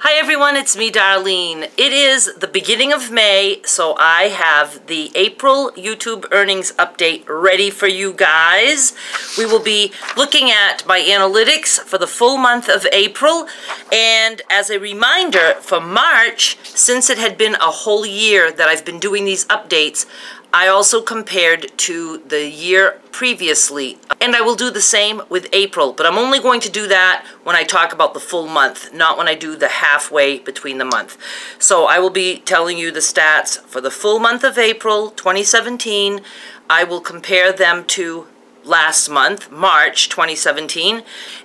Hi everyone, it's me Darlene. It is the beginning of May, so I have the April YouTube earnings update ready for you guys. We will be looking at my analytics for the full month of April, and as a reminder for March, since it had been a whole year that I've been doing these updates, I also compared to the year previously, and I will do the same with April, but I'm only going to do that when I talk about the full month, not when I do the halfway between the month. So I will be telling you the stats for the full month of April 2017. I will compare them to last month, March 2017,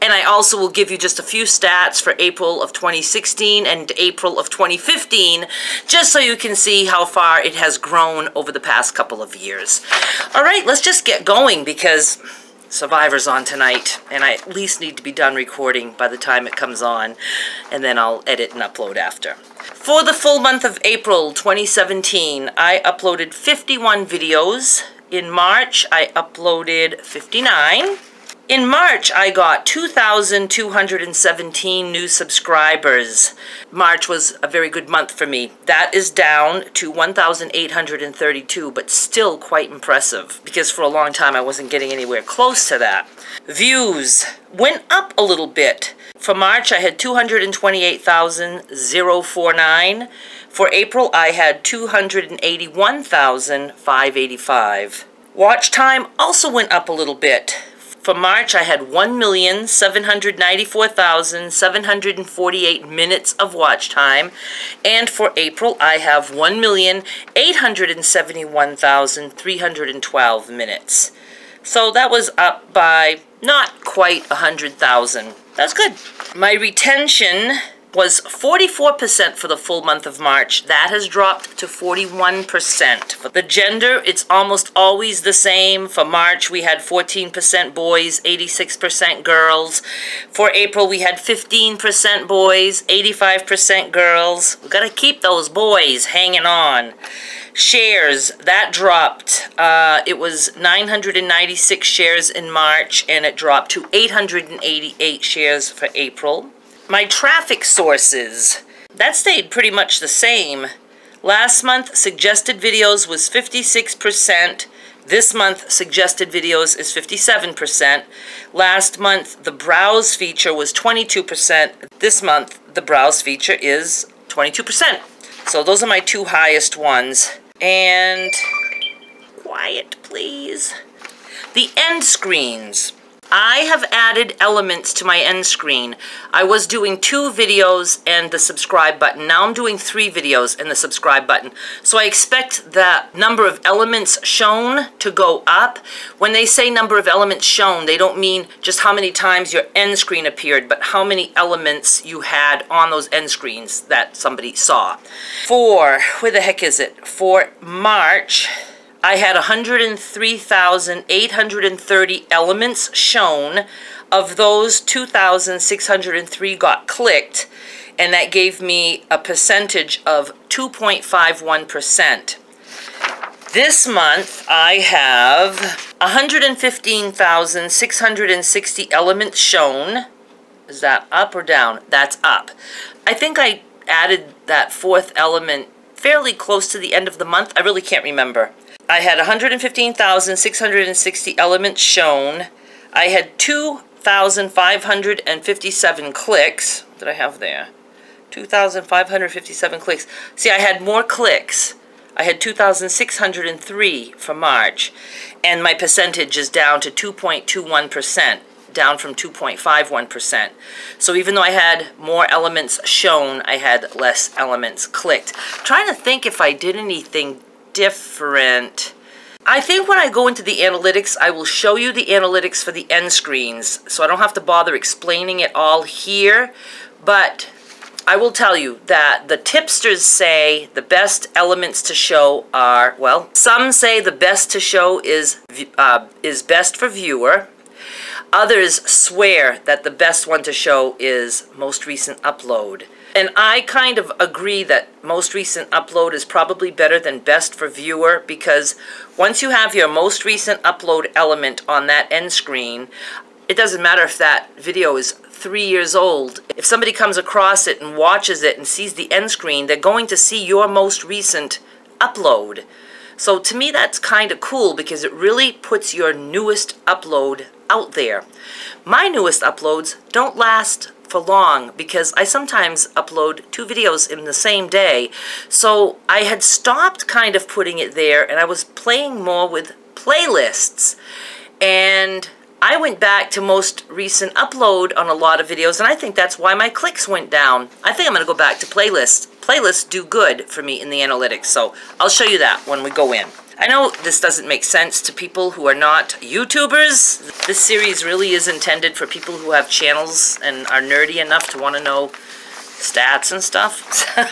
and I also will give you just a few stats for April of 2016 and April of 2015, just so you can see how far it has grown over the past couple of years. All right, let's just get going because Survivor's on tonight, and I at least need to be done recording by the time it comes on, and then I'll edit and upload after. For the full month of April 2017, I uploaded 51 videos. In March, I uploaded 59. In March, I got 2,217 new subscribers. March was a very good month for me. That is down to 1,832, but still quite impressive, because for a long time I wasn't getting anywhere close to that. Views went up a little bit. For March, I had 228,049. For April, I had 281,585. Watch time also went up a little bit. For March, I had 1,794,748 minutes of watch time. And for April, I have 1,871,312 minutes. So that was up by not quite 100,000. That's good. My retention was 44% for the full month of March. That has dropped to 41%. For the gender, it's almost always the same. For March, we had 14% boys, 86% girls. For April, we had 15% boys, 85% girls. We've got to keep those boys hanging on. Shares, that dropped. It was 996 shares in March, and it dropped to 888 shares for April. My traffic sources, that stayed pretty much the same. Last month, suggested videos was 56%. This month, suggested videos is 57%. Last month, the browse feature was 22%. This month, the browse feature is 22%. So those are my two highest ones. And quiet, please. The end screens. I have added elements to my end screen. I was doing 2 videos and the subscribe button. Now I'm doing 3 videos and the subscribe button. So I expect the number of elements shown to go up. When they say number of elements shown, they don't mean just how many times your end screen appeared, but how many elements you had on those end screens that somebody saw. Where the heck is it? For March, I had 103,830 elements shown. Of those, 2,603 got clicked, and that gave me a percentage of 2.51%. This month, I have 115,660 elements shown. Is that up or down? That's up. I think I added that 4th element fairly close to the end of the month. I really can't remember. I had 115,660 elements shown. I had 2,557 clicks. What did I have there? 2,557 clicks. See, I had more clicks. I had 2,603 for March, and my percentage is down to 2.21%, down from 2.51%. So even though I had more elements shown, I had less elements clicked. I'm trying to think if I did anything different. I think when I go into the analytics, I will show you the analytics for the end screens, so I don't have to bother explaining it all here, but I will tell you that the tipsters say the best elements to show are, well, some say the best to show is best for viewer. Others swear that the best one to show is most recent upload. And I kind of agree that most recent upload is probably better than best for viewer, because once you have your most recent upload element on that end screen, it doesn't matter if that video is 3 years old. If somebody comes across it and watches it and sees the end screen, they're going to see your most recent upload. So to me, that's kind of cool because it really puts your newest upload out there. My newest uploads don't last for long because I sometimes upload 2 videos in the same day. So I had stopped kind of putting it there, and I was playing more with playlists. And I went back to most recent upload on a lot of videos, and I think that's why my clicks went down. I think I'm going to go back to playlists. Playlists do good for me in the analytics, so I'll show you that when we go in. I know this doesn't make sense to people who are not YouTubers. This series really is intended for people who have channels and are nerdy enough to want to know stats and stuff. So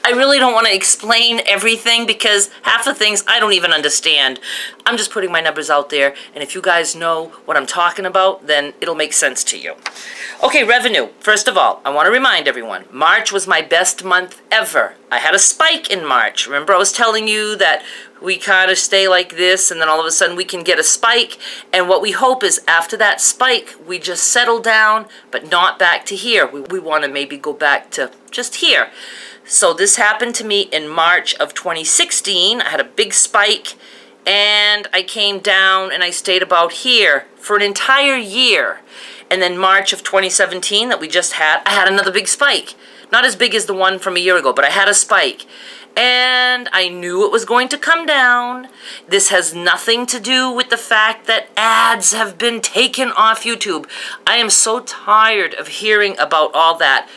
I really don't want to explain everything because half the things I don't even understand. I'm just putting my numbers out there, and if you guys know what I'm talking about, then it'll make sense to you. Okay, revenue. First of all, I want to remind everyone, March was my best month ever. I had a spike in March. Remember I was telling you that we kind of stay like this and then all of a sudden we can get a spike, and what we hope is after that spike we just settle down, but not back to here. We want to maybe go back to just here. So this happened to me in March of 2016. I had a big spike and I came down and I stayed about here for an entire year. And then March of 2017 that we just had, I had another big spike. Not as big as the one from a year ago, but I had a spike. And I knew it was going to come down. This has nothing to do with the fact that ads have been taken off YouTube. I am so tired of hearing about all that.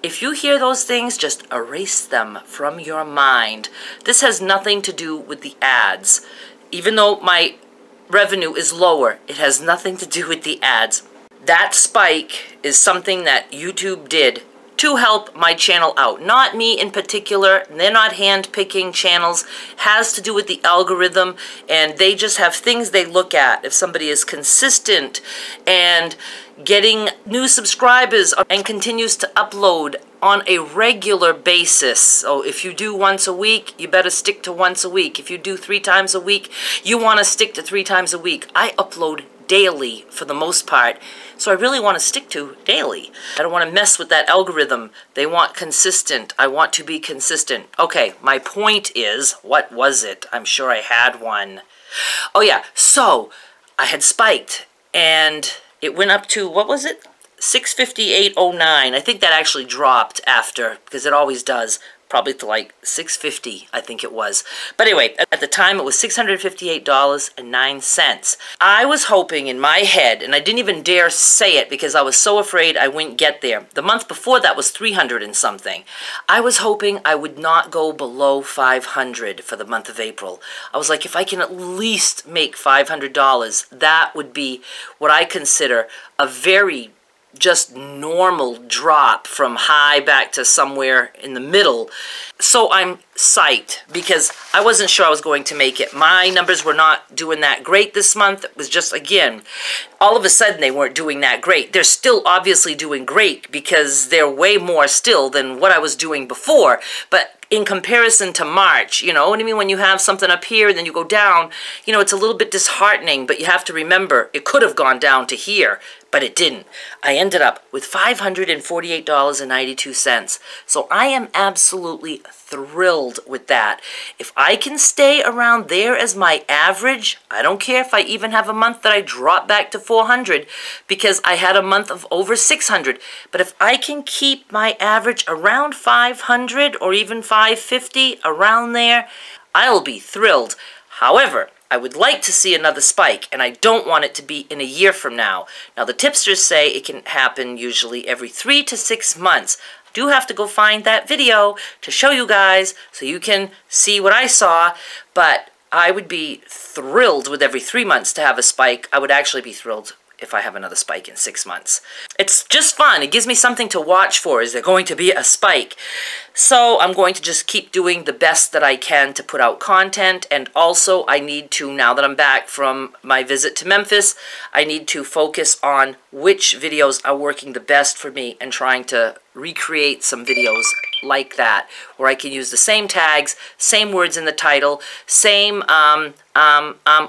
If you hear those things, just erase them from your mind. This has nothing to do with the ads. Even though my revenue is lower, it has nothing to do with the ads. That spike is something that YouTube did to help my channel out. Not me in particular. They're not hand-picking channels. It has to do with the algorithm, and they just have things they look at. If somebody is consistent and getting new subscribers and continues to upload on a regular basis. So if you do once a week, you better stick to once a week. If you do 3 times a week, you want to stick to 3 times a week. I upload daily for the most part, so I really want to stick to daily. I don't want to mess with that algorithm. They want consistent. I want to be consistent. Okay, my point is, what was it? I'm sure I had one. Oh yeah, so I had spiked and it went up to, what was it? 658.09. I think that actually dropped after, because it always does. Probably to like 650, I think it was. But anyway, at the time it was $658.09. I was hoping in my head, and I didn't even dare say it because I was so afraid I wouldn't get there. The month before that was 300 and something. I was hoping I would not go below 500 for the month of April. I was like, if I can at least make $500, that would be what I consider a very just normal drop from high back to somewhere in the middle. So I'm psyched because I wasn't sure I was going to make it. My numbers were not doing that great this month. It was just, again, all of a sudden they weren't doing that great. They're still obviously doing great because they're way more still than what I was doing before. But in comparison to March, you know what I mean? When you have something up here and then you go down, you know, it's a little bit disheartening, but you have to remember it could have gone down to here, but it didn't. I ended up with $548.92. So I am absolutely thrilled with that. If I can stay around there as my average, I don't care if I even have a month that I drop back to 400 because I had a month of over 600. But if I can keep my average around 500 or even 550, around there, I'll be thrilled. However, I would like to see another spike, and I don't want it to be in a year from now. Now, the tipsters say it can happen usually every 3 to 6 months. I do have to go find that video to show you guys so you can see what I saw, but I would be thrilled with every 3 months to have a spike. I would actually be thrilled if I have another spike in 6 months. It's just fun. It gives me something to watch for. Is there going to be a spike? So I'm going to just keep doing the best that I can to put out content, and also I need to, now that I'm back from my visit to Memphis, I need to focus on which videos are working the best for me and trying to recreate some videos like that, where I can use the same tags, same words in the title, same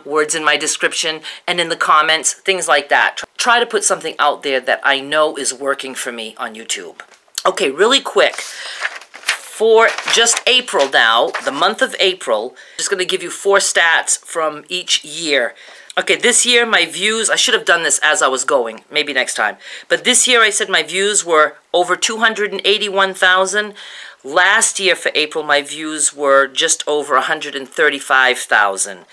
words in my description and in the comments, things like that. try to put something out there that I know is working for me on YouTube. Okay, really quick. For just April now, the month of April, I'm just going to give you 4 stats from each year. Okay, this year my views, I should have done this as I was going, maybe next time. But this year I said my views were over 281,000. Last year for April my views were just over 135,000.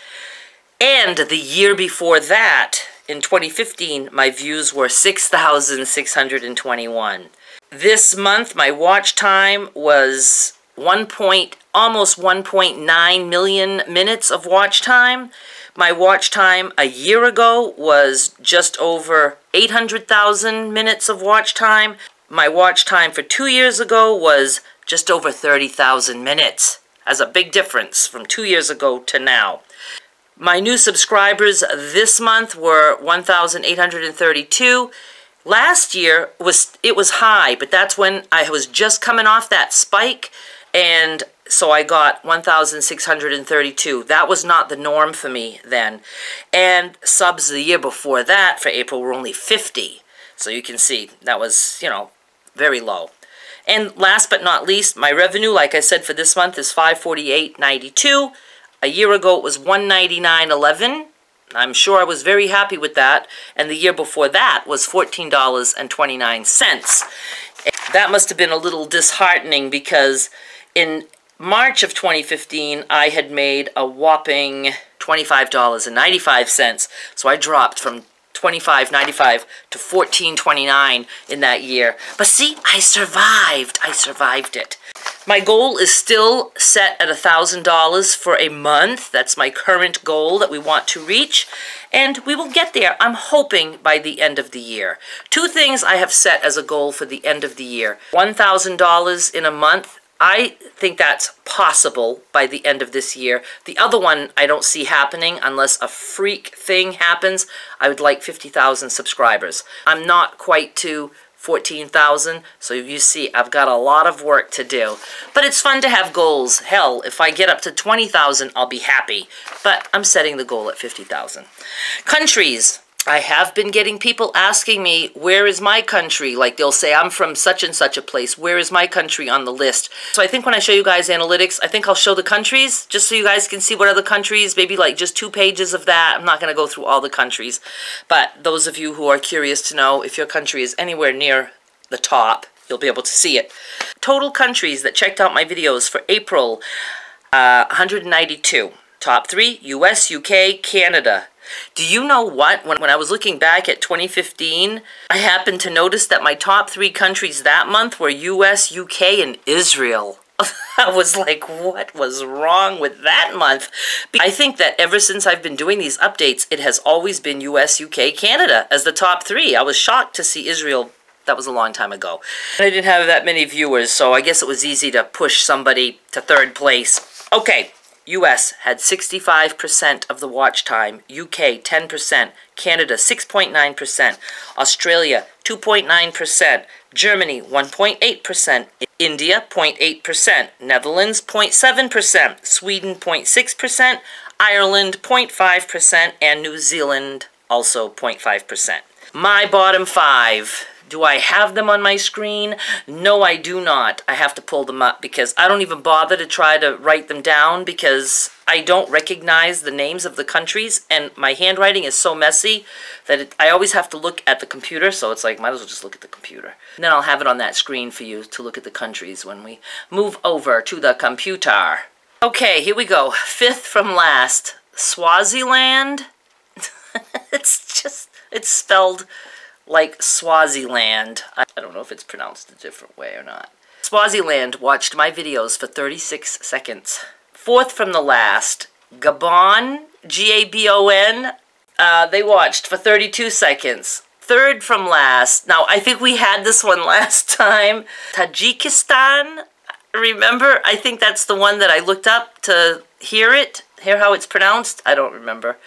And the year before that, in 2015, my views were 6,621. This month my watch time was almost 1.9 million minutes of watch time. My watch time a year ago was just over 800,000 minutes of watch time. My watch time for 2 years ago was just over 30,000 minutes. That's a big difference from 2 years ago to now. My new subscribers this month were 1,832. Last year it was high, but that's when I was just coming off that spike, and so I got 1,632. That was not the norm for me then. And subs the year before that for April were only 50. So you can see that was, you know, very low. And last but not least, my revenue, like I said, for this month is $548.92. A year ago it was $199.11. I'm sure I was very happy with that. And the year before that was $14.29. That must have been a little disheartening because in March of 2015, I had made a whopping $25.95. So I dropped from $25.95 to $14.29 in that year. But see, I survived. I survived it. My goal is still set at $1,000 for a month. That's my current goal that we want to reach. And we will get there, I'm hoping, by the end of the year. 2 things I have set as a goal for the end of the year. $1,000 in a month. I think that's possible by the end of this year. The other one I don't see happening unless a freak thing happens. I would like 50,000 subscribers. I'm not quite to 14,000, so you see I've got a lot of work to do. But it's fun to have goals. Hell, if I get up to 20,000, I'll be happy. But I'm setting the goal at 50,000. Countries. I have been getting people asking me, where is my country? Like they'll say, I'm from such and such a place. Where is my country on the list? So I think when I show you guys analytics, I think I'll show the countries just so you guys can see what other countries, maybe like just 2 pages of that. I'm not going to go through all the countries. But those of you who are curious to know if your country is anywhere near the top, you'll be able to see it. Total countries that checked out my videos for April, 192. Top 3, US, UK, Canada. Do you know what? When I was looking back at 2015, I happened to notice that my top 3 countries that month were US, UK, and Israel. I was like, what was wrong with that month? I think that ever since I've been doing these updates, it has always been US, UK, Canada as the top 3. I was shocked to see Israel. That was a long time ago. I didn't have that many viewers, so I guess it was easy to push somebody to 3rd place. Okay. US had 65% of the watch time, UK 10%, Canada 6.9%, Australia 2.9%, Germany 1.8%, India 0.8%, Netherlands 0.7%, Sweden 0.6%, Ireland 0.5%, and New Zealand also 0.5%. My bottom 5. Do I have them on my screen? No, I do not. I have to pull them up because I don't even bother to try to write them down because I don't recognize the names of the countries, and my handwriting is so messy that I always have to look at the computer, so it's like, might as well just look at the computer. And then I'll have it on that screen for you to look at the countries when we move over to the computer. Okay, here we go. 5th from last, Swaziland. It's spelled like Swaziland. I don't know if it's pronounced a different way or not. Swaziland watched my videos for 36 seconds. 4th from the last, Gabon, G-A-B-O-N, they watched for 32 seconds. 3rd from last, now I think we had this one last time, Tajikistan, remember? I think that's the one that I looked up to hear how it's pronounced. I don't remember.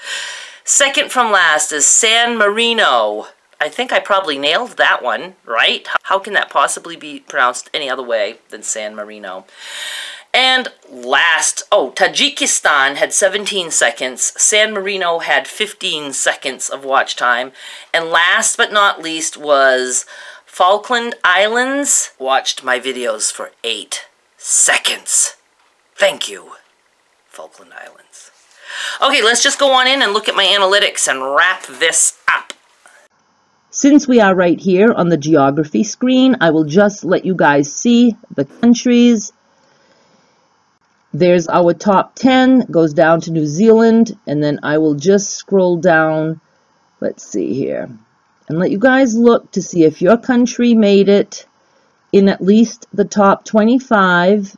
2nd from last is San Marino. I think I probably nailed that one, right? How can that possibly be pronounced any other way than San Marino? And last, Tajikistan had 17 seconds. San Marino had 15 seconds of watch time. And last but not least was Falkland Islands. Watched my videos for 8 seconds. Thank you, Falkland Islands. Okay, let's just go on in and look at my analytics and wrap this up. Since we are right here on the geography screen, I will just let you guys see the countries. There's our top 10, goes down to New Zealand, and then I will just scroll down, let's see here, and let you guys look to see if your country made it in at least the top 25.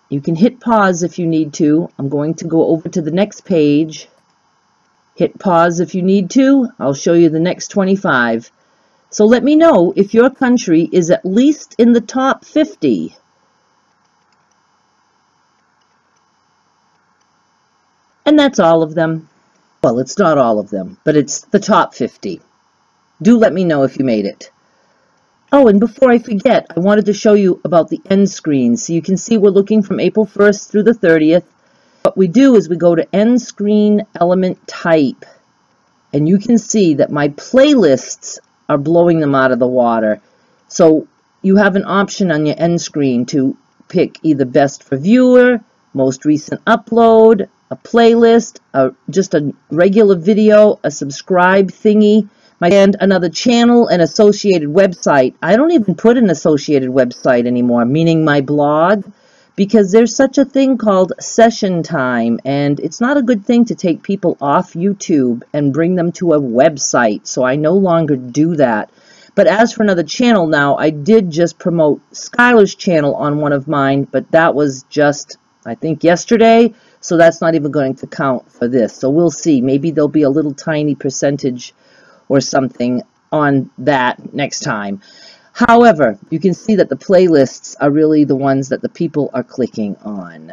You can hit pause if you need to. I'm going to go over to the next page. Hit pause if you need to. I'll show you the next 25. So let me know if your country is at least in the top 50. And that's all of them. Well, it's not all of them, but it's the top 50. Do let me know if you made it. Oh, and before I forget, I wanted to show you about the end screen. So you can see we're looking from April 1st through the 30th. What we do is we go to end screen element type. And you can see that my playlists are blowing them out of the water. So you have an option on your end screen to pick either best for viewer, most recent upload, a playlist, just a regular video, a subscribe thingy, and another channel, an associated website. I don't even put an associated website anymore, meaning my blog, because there's such a thing called session time, and it's not a good thing to take people off YouTube and bring them to a website, so I no longer do that. But as for another channel now, I did just promote Skylar's channel on one of mine, but that was just, I think, yesterday, so that's not even going to count for this. So we'll see. Maybe there'll be a little tiny percentage or something on that next time. However, you can see that the playlists are really the ones that the people are clicking on.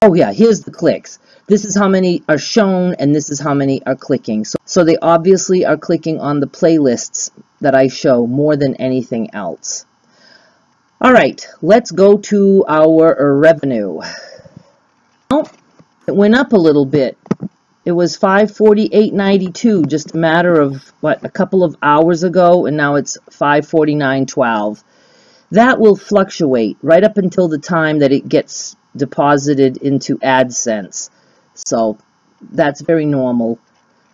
Oh yeah, here's the clicks. This is how many are shown, and this is how many are clicking. So they obviously are clicking on the playlists that I show more than anything else. All right, let's go to our revenue. Oh, it went up a little bit. It was $548.92 just a matter of, a couple of hours ago, and now it's $549.12. That will fluctuate right up until the time that it gets deposited into AdSense. So that's very normal.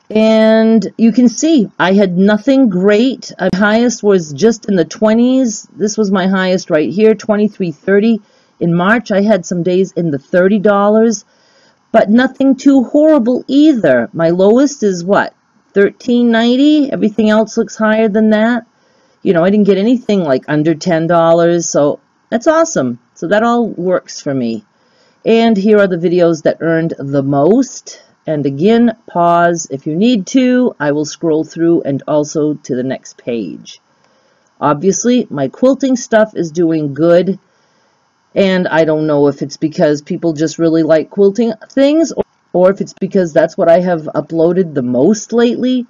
And you can see I had nothing great. My highest was just in the 20s. This was my highest right here, $23.30. In March, I had some days in the $30. But nothing too horrible either. My lowest is what? $13.90? Everything else looks higher than that. You know, I didn't get anything like under $10, so that's awesome. So that all works for me. And here are the videos that earned the most. And again, pause if you need to. I will scroll through and also to the next page. Obviously, my quilting stuff is doing good. And I don't know if it's because people just really like quilting things, or if it's because that's what I have uploaded the most lately.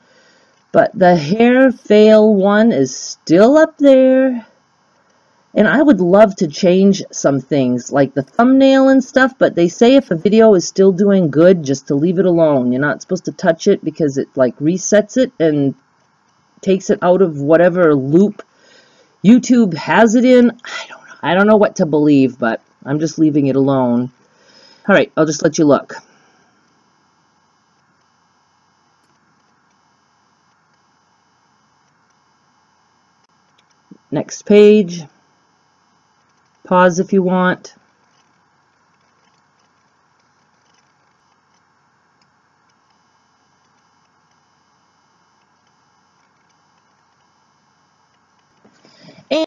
But the hair fail one is still up there. And I would love to change some things, like the thumbnail and stuff, but they say if a video is still doing good, just to leave it alone. You're not supposed to touch it because it like resets it and takes it out of whatever loop YouTube has it in. I don't know what to believe, but I'm just leaving it alone. All right, I'll just let you look. Next page. Pause if you want.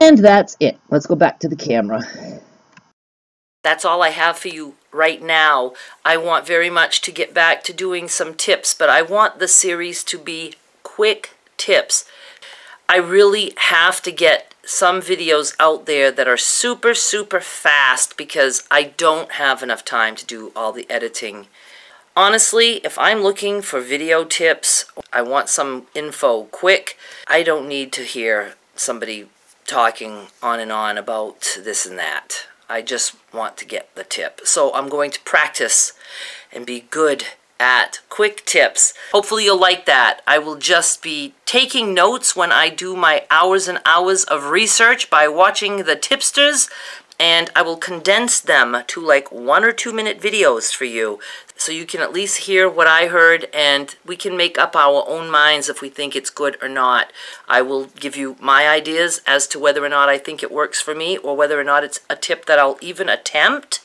And that's it. Let's go back to the camera. That's all I have for you right now. I want very much to get back to doing some tips, but I want the series to be quick tips. I really have to get some videos out there that are super, super fast because I don't have enough time to do all the editing. Honestly, if I'm looking for video tips, I want some info quick. I don't need to hear somebody talking on and on about this and that. I just want to get the tip. So I'm going to practice and be good at quick tips. Hopefully you'll like that. I will just be taking notes when I do my hours and hours of research by watching the tipsters, and I will condense them to like 1 or 2 minute videos for you, so you can at least hear what I heard, and we can make up our own minds if we think it's good or not. I will give you my ideas as to whether or not I think it works for me, or whether or not it's a tip that I'll even attempt,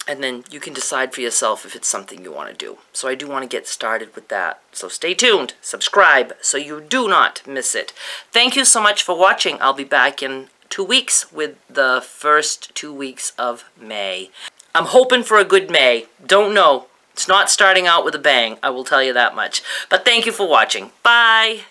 and then you can decide for yourself if it's something you want to do. So I do want to get started with that. So stay tuned, subscribe, so you do not miss it. Thank you so much for watching. I'll be back in 2 weeks with the first 2 weeks of May. I'm hoping for a good May. Don't know. It's not starting out with a bang, I will tell you that much. But thank you for watching. Bye!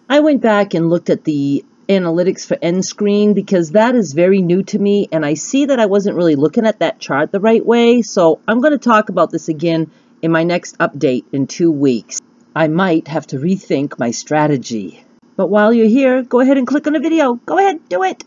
I went back and looked at the analytics for end screen because that is very new to me, and I see that I wasn't really looking at that chart the right way, so I'm going to talk about this again in my next update in 2 weeks. I might have to rethink my strategy. But while you're here, go ahead and click on the video. Go ahead, do it!